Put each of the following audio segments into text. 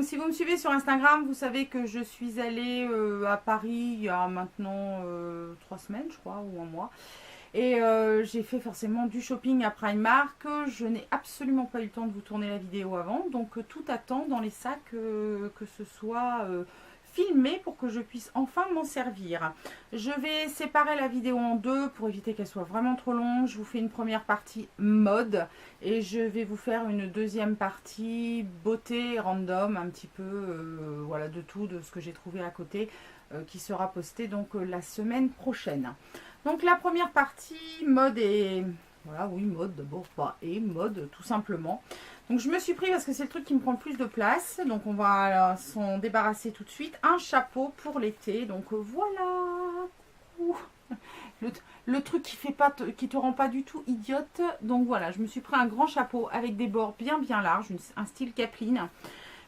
si vous me suivez sur Instagram, vous savez que je suis allée à Paris il y a maintenant 3 semaines, je crois, ou un mois. Et j'ai fait forcément du shopping à Primark. Je n'ai absolument pas eu le temps de vous tourner la vidéo avant. Donc tout attend dans les sacs que ce soit filmé pour que je puisse enfin m'en servir. Je vais séparer la vidéo en deux pour éviter qu'elle soit vraiment trop longue. Je vous fais une première partie mode et je vais vous faire une deuxième partie beauté random, un petit peu voilà, de tout, de ce que j'ai trouvé à côté qui sera posté donc la semaine prochaine. Donc la première partie, mode et... Voilà, oui, mode d'abord, pas et mode tout simplement. Donc je me suis pris, parce que c'est le truc qui me prend le plus de place, donc on va s'en débarrasser tout de suite, un chapeau pour l'été. Donc voilà, le truc qui fait pas, qui te rend pas du tout idiote. Donc voilà, je me suis pris un grand chapeau avec des bords bien larges, un style Capeline.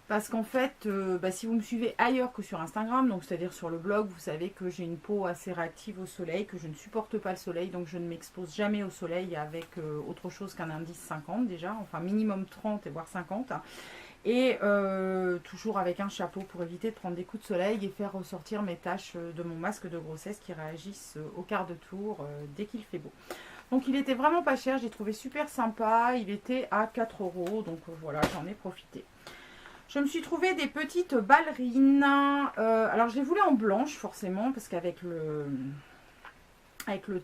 Parce qu'en fait, si vous me suivez ailleurs que sur Instagram, donc c'est-à-dire sur le blog, vous savez que j'ai une peau assez réactive au soleil, que je ne supporte pas le soleil, donc je ne m'expose jamais au soleil avec autre chose qu'un indice 50 déjà, enfin minimum 30 et voire 50. Et toujours avec un chapeau pour éviter de prendre des coups de soleil et faire ressortir mes taches de mon masque de grossesse qui réagissent au quart de tour dès qu'il fait beau. Donc il était vraiment pas cher, j'ai trouvé super sympa, il était à 4 €, donc voilà, j'en ai profité. Je me suis trouvé des petites ballerines. Alors, je les voulais en blanche, forcément, parce qu'avec le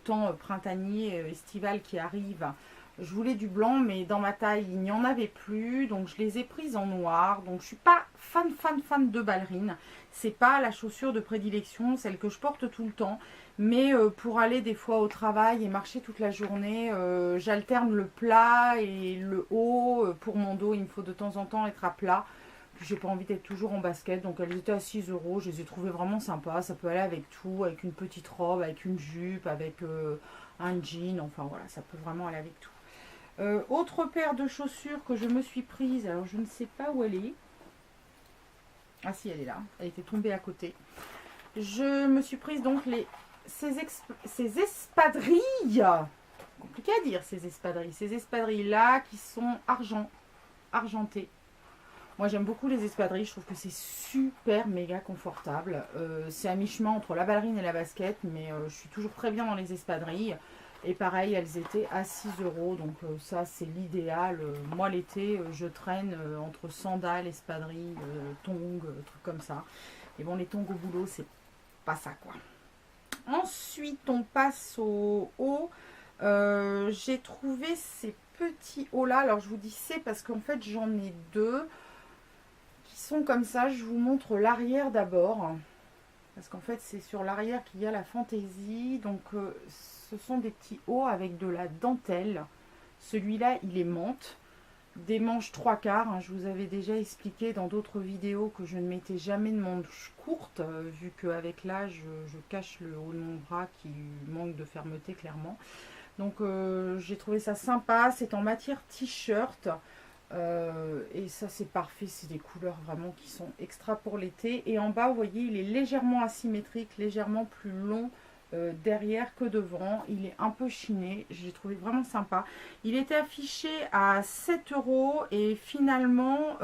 temps printanier, estival qui arrive, je voulais du blanc, mais dans ma taille, il n'y en avait plus. Donc, je les ai prises en noir. Donc, je ne suis pas fan de ballerines. C'est pas la chaussure de prédilection, celle que je porte tout le temps. Mais pour aller des fois au travail et marcher toute la journée, j'alterne le plat et le haut. Pour mon dos, il me faut de temps en temps être à plat. J'ai pas envie d'être toujours en basket, donc elles étaient à 6 €. Je les ai trouvées vraiment sympas. Ça peut aller avec tout, avec une petite robe, avec une jupe, avec un jean. Enfin voilà, ça peut vraiment aller avec tout. Autre paire de chaussures que je me suis prise. Alors je ne sais pas où elle est. Ah si, elle est là. Elle était tombée à côté. Je me suis prise donc ces espadrilles. Compliqué à dire ces espadrilles. Ces espadrilles là qui sont argentées. Moi j'aime beaucoup les espadrilles, je trouve que c'est super méga confortable. C'est à mi-chemin entre la ballerine et la basket, mais je suis toujours très bien dans les espadrilles. Et pareil, elles étaient à 6 €, donc ça c'est l'idéal. Moi l'été, je traîne entre sandales, espadrilles, tongs, trucs comme ça. Et bon, les tongs au boulot, c'est pas ça quoi. Ensuite, on passe au haut. J'ai trouvé ces petits hauts là. Alors je vous dis c'est parce qu'en fait j'en ai deux. Sont comme ça, je vous montre l'arrière d'abord parce qu'en fait c'est sur l'arrière qu'il y a la fantaisie. Donc ce sont des petits hauts avec de la dentelle. Celui-là il est menthe, des manches 3/4 hein. Je vous avais déjà expliqué dans d'autres vidéos que je ne mettais jamais de manches courtes vu qu'avec l'âge je cache le haut de mon bras qui manque de fermeté clairement. Donc j'ai trouvé ça sympa, c'est en matière t-shirt. Et ça c'est parfait, c'est des couleurs vraiment qui sont extra pour l'été. Et en bas vous voyez il est légèrement asymétrique, légèrement plus long derrière que devant. Il est un peu chiné, j'ai trouvé vraiment sympa. Il était affiché à 7 € et finalement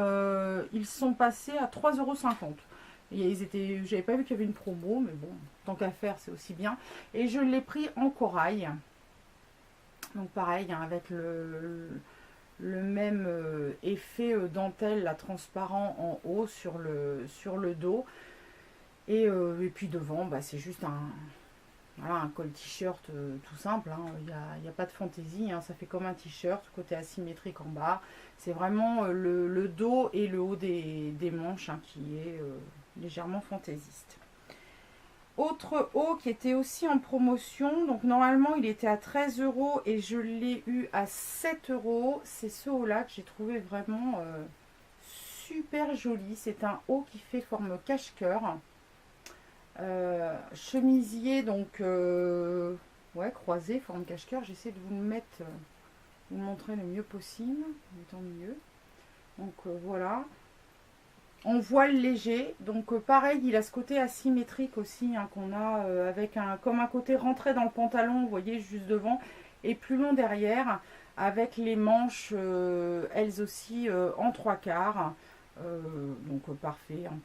ils sont passés à 3,50 €. J'avais pas vu qu'il y avait une promo, mais bon, tant qu'à faire c'est aussi bien. Et je l'ai pris en corail. Donc pareil hein, avec le même effet dentelle là, transparent en haut sur le dos et puis devant c'est juste un col t-shirt tout simple hein. Il n'y a pas de fantaisie hein. Ça fait comme un t-shirt, côté asymétrique en bas, c'est vraiment le dos et le haut des manches hein, qui est légèrement fantaisiste. Autre haut qui était aussi en promotion, donc normalement il était à 13 € et je l'ai eu à 7 €. C'est ce haut là que j'ai trouvé vraiment super joli. C'est un haut qui fait forme cache-cœur, chemisier donc ouais, croisé, forme cache-cœur. J'essaie de vous le mettre, vous le montrer le mieux possible, tant mieux. Donc voilà. En voile léger, donc pareil, il a ce côté asymétrique aussi hein, qu'on a avec comme un côté rentré dans le pantalon, vous voyez, juste devant, et plus long derrière, avec les manches elles aussi en 3/4. Donc parfait hein,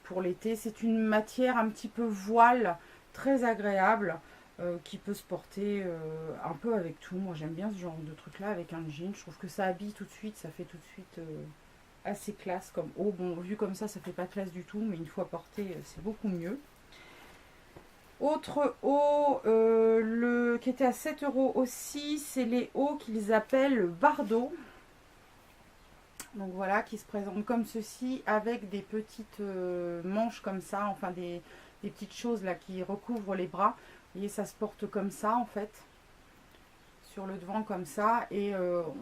pour l'été. C'est une matière un petit peu voile, très agréable, qui peut se porter un peu avec tout. Moi j'aime bien ce genre de truc là avec un jean. Je trouve que ça habille tout de suite, ça fait tout de suite assez classe comme haut. Bon, vu comme ça fait pas classe du tout, mais une fois porté, c'est beaucoup mieux. Autre haut, qui était à 7 € aussi, c'est les hauts qu'ils appellent Bardot. Donc voilà, qui se présentent comme ceci, avec des petites manches comme ça, enfin des petites choses là qui recouvrent les bras. Vous voyez, ça se porte comme ça en fait, sur le devant comme ça, et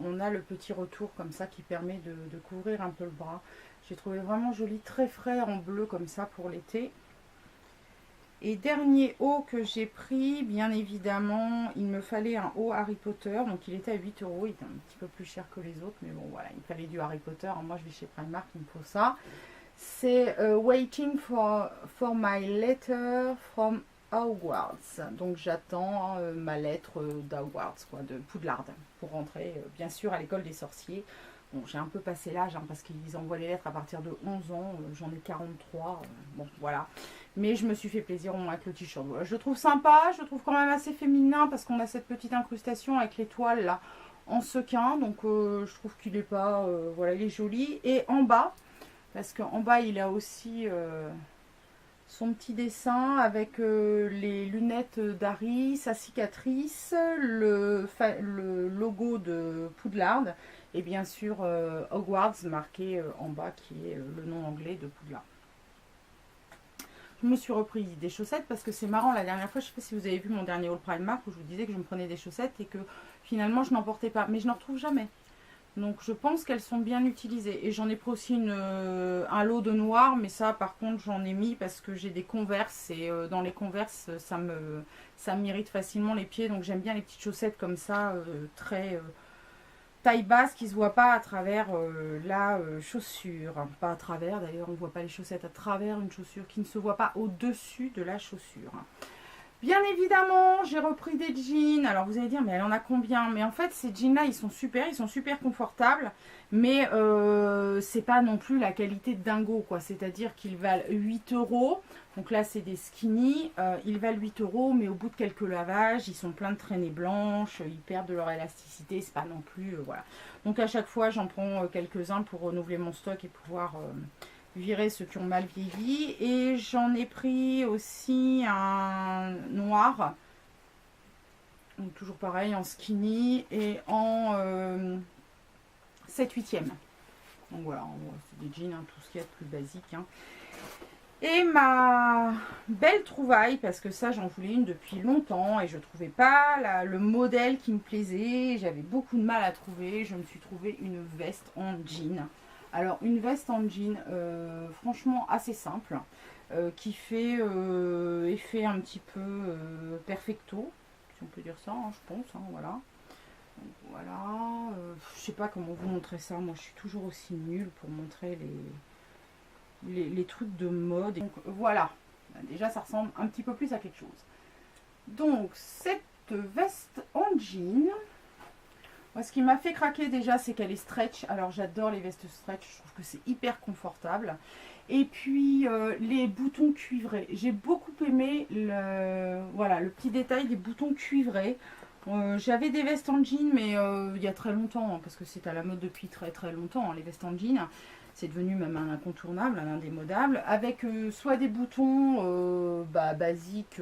on a le petit retour comme ça qui permet de couvrir un peu le bras. J'ai trouvé vraiment joli, très frais en bleu comme ça pour l'été. Et dernier haut que j'ai pris, bien évidemment, il me fallait un haut Harry Potter. Donc il était à 8 €, il était un petit peu plus cher que les autres. Mais bon voilà, il fallait du Harry Potter. Alors, moi je vais chez Primark, il me faut ça. C'est Waiting for my letter from Hogwarts. Donc j'attends ma lettre d'Hogwarts, quoi, de Poudlard, pour rentrer bien sûr à l'école des sorciers. Bon, j'ai un peu passé l'âge hein, parce qu'ils envoient les lettres à partir de 11 ans. J'en ai 43. Bon, voilà. Mais je me suis fait plaisir au moins avec le t-shirt. Voilà, je le trouve sympa. Je le trouve quand même assez féminin parce qu'on a cette petite incrustation avec l'étoile là en sequin. Donc, je trouve qu'il est pas... voilà, il est joli. Et en bas, parce qu'en bas, il a aussi son petit dessin avec les lunettes d'Harry, sa cicatrice, le logo de Poudlard. Et bien sûr, Hogwarts marqué en bas, qui est le nom anglais de Poudlard. Je me suis repris des chaussettes parce que c'est marrant, la dernière fois, je ne sais pas si vous avez vu mon dernier haul Primark où je vous disais que je me prenais des chaussettes et que finalement je n'en portais pas. Mais je n'en retrouve jamais. Donc je pense qu'elles sont bien utilisées. Et j'en ai pris aussi un lot de noir, mais ça par contre j'en ai mis parce que j'ai des Converse. Et dans les Converse, ça m'irrite facilement les pieds. Donc j'aime bien les petites chaussettes comme ça, très... taille basse qui ne se voit pas à travers la chaussure. Pas à travers, d'ailleurs on ne voit pas les chaussettes à travers une chaussure, qui ne se voit pas au-dessus de la chaussure. Bien évidemment, j'ai repris des jeans. Alors vous allez dire, mais elle en a combien? Mais en fait, ces jeans-là, ils sont super confortables. Mais c'est pas non plus la qualité de dingo, quoi. C'est-à-dire qu'ils valent 8 €. Donc là, c'est des skinny. Ils valent 8 €, mais au bout de quelques lavages, ils sont pleins de traînées blanches. Ils perdent de leur élasticité. C'est pas non plus... voilà. Donc à chaque fois, j'en prends quelques-uns pour renouveler mon stock et pouvoir... virer ceux qui ont mal vieilli. Et j'en ai pris aussi un noir, donc toujours pareil en skinny et en 7/8e. Donc voilà, c'est des jeans, hein, tout ce qu'il y a de plus basique hein. Et ma belle trouvaille, parce que ça j'en voulais une depuis longtemps et je trouvais pas le modèle qui me plaisait, j'avais beaucoup de mal à trouver. Je me suis trouvé une veste en jean. Alors une veste en jean franchement assez simple, qui fait effet un petit peu perfecto, si on peut dire ça, hein, je pense, hein, voilà. Donc, voilà, je sais pas comment vous montrer ça, moi je suis toujours aussi nulle pour montrer les trucs de mode. Donc voilà, déjà ça ressemble un petit peu plus à quelque chose. Donc cette veste en jean... Moi, ce qui m'a fait craquer déjà, c'est qu'elle est stretch. Alors, j'adore les vestes stretch. Je trouve que c'est hyper confortable. Et puis, les boutons cuivrés. J'ai beaucoup aimé voilà, le petit détail des boutons cuivrés. J'avais des vestes en jean, mais il y a très longtemps, hein, parce que c'est à la mode depuis très longtemps, hein, les vestes en jean. C'est devenu même un incontournable, un indémodable. Avec soit des boutons basiques...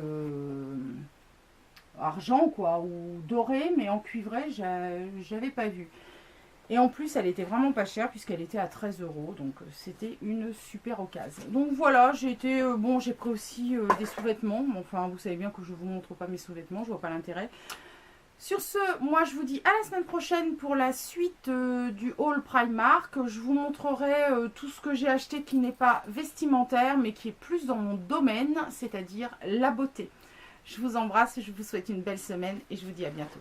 argent quoi, ou doré, mais en cuivré j'avais pas vu. Et en plus elle était vraiment pas chère puisqu'elle était à 13 €, donc c'était une super occasion. Donc voilà, j'ai été bon, j'ai pris aussi des sous-vêtements. Enfin vous savez bien que je vous montre pas mes sous-vêtements, je vois pas l'intérêt. Sur ce, moi je vous dis à la semaine prochaine pour la suite du haul Primark. Je vous montrerai tout ce que j'ai acheté qui n'est pas vestimentaire mais qui est plus dans mon domaine, c'est-à-dire la beauté. Je vous embrasse, je vous souhaite une belle semaine et je vous dis à bientôt.